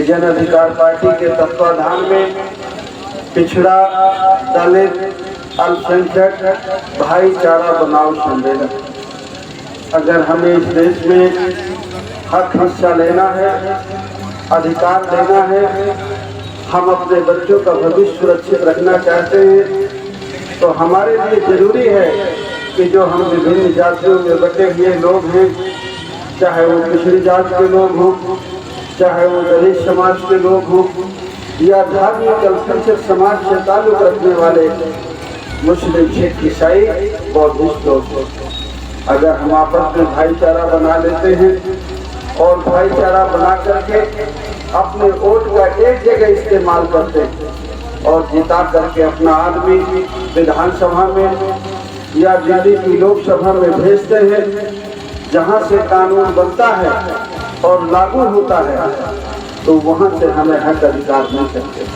जन अधिकार पार्टी के तत्वाधान में पिछड़ा, दलित, अल्पसंख्यक भाईचारा बनाओ सम्मेलन। अगर हमें इस देश में हक हिस्सा लेना है, अधिकार लेना है, हम अपने बच्चों का भविष्य सुरक्षित रखना चाहते हैं, तो हमारे लिए जरूरी है कि जो हम विभिन्न जातियों में बटे हुए लोग हैं, चाहे वो पिछड़ी जात के लोग हों, चाहे वो दलित समाज के लोग हों, या धार्मिक अल्पसंख्यक समाज से ताल्लुक रखने वाले मुस्लिम, सिख, ईसाई, बौद्धिस्ट लोग हों, अगर हम आपस में भाईचारा बना लेते हैं और भाईचारा बना करके अपने वोट का एक जगह इस्तेमाल करते हैं और जिता करके अपना आदमी विधानसभा में या दिल्ली की लोकसभा में भेजते हैं, जहां से कानून बनता है और लागू होता है, तो वहां से हमें हक अधिकार मिल सकते हैं।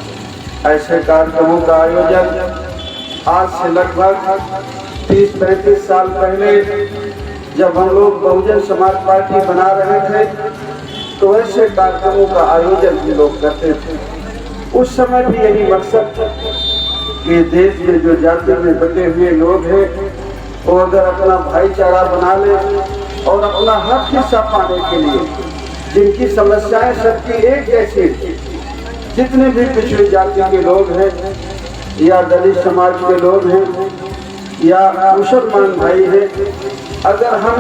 ऐसे कार्यक्रमों का आयोजन आज से लगभग 30-35 साल पहले जब हम लोग बहुजन समाज पार्टी बना रहे थे, तो ऐसे कार्यक्रमों का आयोजन भी लोग करते थे। उस समय भी यही मकसद था कि देश में जो जाति में बटे हुए लोग हैं, वो अगर अपना भाईचारा बना ले और अपना हक हिस्सा पाने के लिए, जिनकी समस्याएं सबकी एक जैसी, जितने भी पिछड़ी जाति के लोग हैं या दलित समाज के लोग हैं या मुसलमान भाई हैं, अगर हम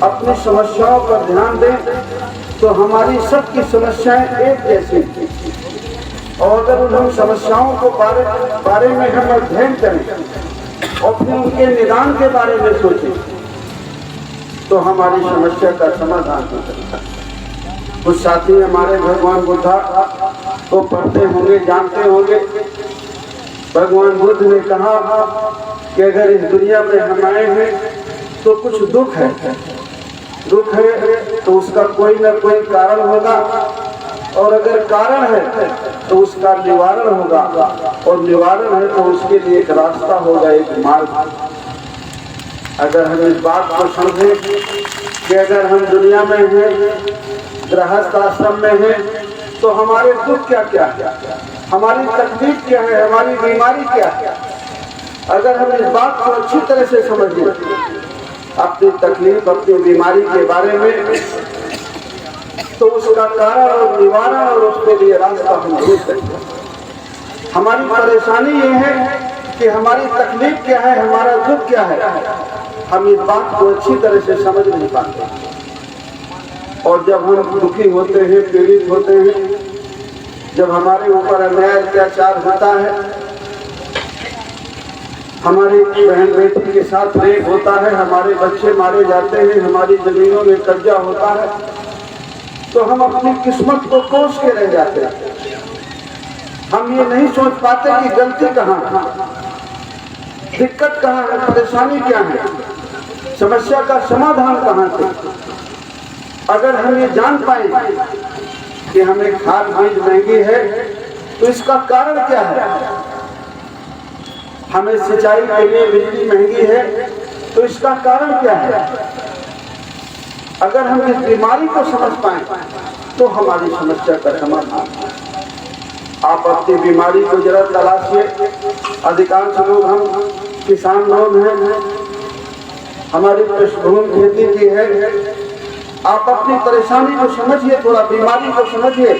अपनी समस्याओं पर ध्यान दें तो हमारी सबकी समस्याएं एक जैसी, और अगर उन समस्याओं को बारे में हम अध्ययन करें और फिर उनके निदान के बारे में सोचें, तो हमारी समस्या का समाधान हो सकता है। कुछ साथी हमारे भगवान बुद्धा को पढ़ते होंगे, जानते होंगे। भगवान बुद्ध ने कहा कि अगर इस दुनिया में हम आए हैं तो कुछ दुख है तो उसका कोई ना कोई कारण होगा, और अगर कारण है तो उसका निवारण होगा, और निवारण है तो उसके लिए एक रास्ता होगा, एक मार्ग। अगर हम इस बात को समझें कि अगर हम दुनिया में हैं, गृहस्थ आश्रम में हैं, तो हमारे दुख क्या क्या है, हमारी तकलीफ क्या है, हमारी बीमारी क्या है, अगर हम इस बात को अच्छी तरह से समझ लें अपनी तकलीफ, अपनी बीमारी के बारे में, तो उसका कारण और निवारण और उसके लिए रास्ता हम ढूंढ सकते हैं। हमारी परेशानी ये है कि हमारी तकलीफ क्या है, हमारा दुख क्या है, हम इस बात को अच्छी तरह से समझ नहीं पाते। और जब हम दुखी होते हैं, पीड़ित होते हैं, जब हमारे ऊपर अन्याय अत्याचार होता है, हमारी बहन बेटी के साथ रेप होता है, हमारे बच्चे मारे जाते हैं, हमारी जमीनों में कब्जा होता है, तो हम अपनी किस्मत को कोस के रह जाते हैं। हम ये नहीं सोच पाते कि गलती कहाँ है, दिक्कत कहाँ है, परेशानी क्या है, समस्या का समाधान कहाँ से। अगर हम ये जान पाए कि हमें खाद बीज महंगी है, तो इसका कारण क्या है, हमें सिंचाई के लिए बिजली महंगी है, तो इसका कारण क्या है। अगर हम इस बीमारी को समझ पाए तो हमारी समस्या का समाधान। आप अपनी बीमारी को जरा तलाशिए। अधिकांश लोग हम किसान लोग हैं, हमारी पृष्ठभूमि खेती की है। आप अपनी परेशानी को समझिए, थोड़ा बीमारी को समझिए।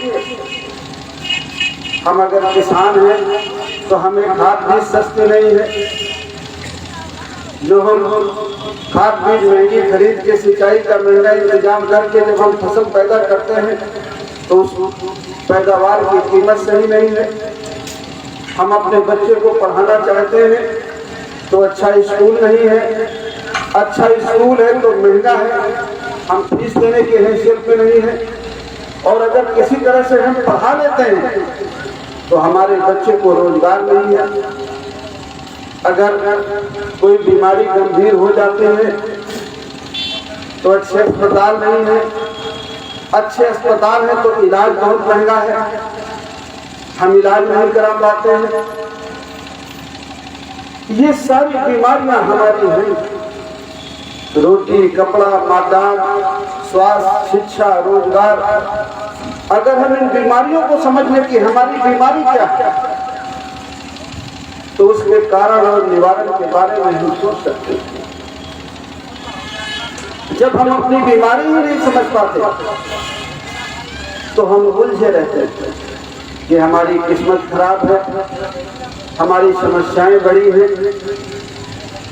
हम अगर किसान हैं तो हमें खाद बीज सस्ती नहीं है, जो हम खाद बीज महंगी खरीद के सिंचाई का महंगा इंतजाम करके जब हम फसल पैदा करते हैं तो उस पैदावार की कीमत सही नहीं है। हम अपने बच्चे को पढ़ाना चाहते हैं तो अच्छा स्कूल नहीं है, अच्छा स्कूल है तो महंगा है, हम फीस देने की हैसियत में नहीं है। और अगर किसी तरह से हम पढ़ा लेते हैं तो हमारे बच्चे को रोजगार नहीं है। अगर कोई बीमारी गंभीर हो जाती है तो अच्छे अस्पताल नहीं है, अच्छे अस्पताल है तो इलाज बहुत महंगा है, हम इलाज नहीं करा पाते हैं। ये सारी बीमारियां हमारी हैं। रोटी, कपड़ा, मकान, स्वास्थ्य, शिक्षा, रोजगार, अगर हम इन बीमारियों को समझ लें कि हमारी बीमारी क्या है, तो उसके कारण और निवारण के बारे में हम सोच सकते हैं। जब हम अपनी बीमारी ही नहीं समझ पाते तो हम उलझे रहते हैं कि हमारी किस्मत खराब है, हमारी समस्याएं बड़ी हैं,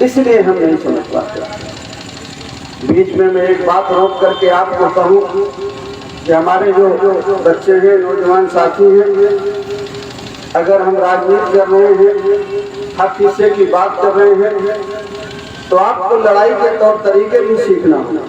इसलिए हम नहीं समझ पाते। बीच में मैं एक बात रोक करके आपको कहूं कि हमारे जो बच्चे हैं, नौजवान साथी हैं, अगर हम राजनीति कर रहे हैं, हक हिस्से की बात कर रहे हैं, तो आपको लड़ाई के तौर तरीके भी सीखना होगा।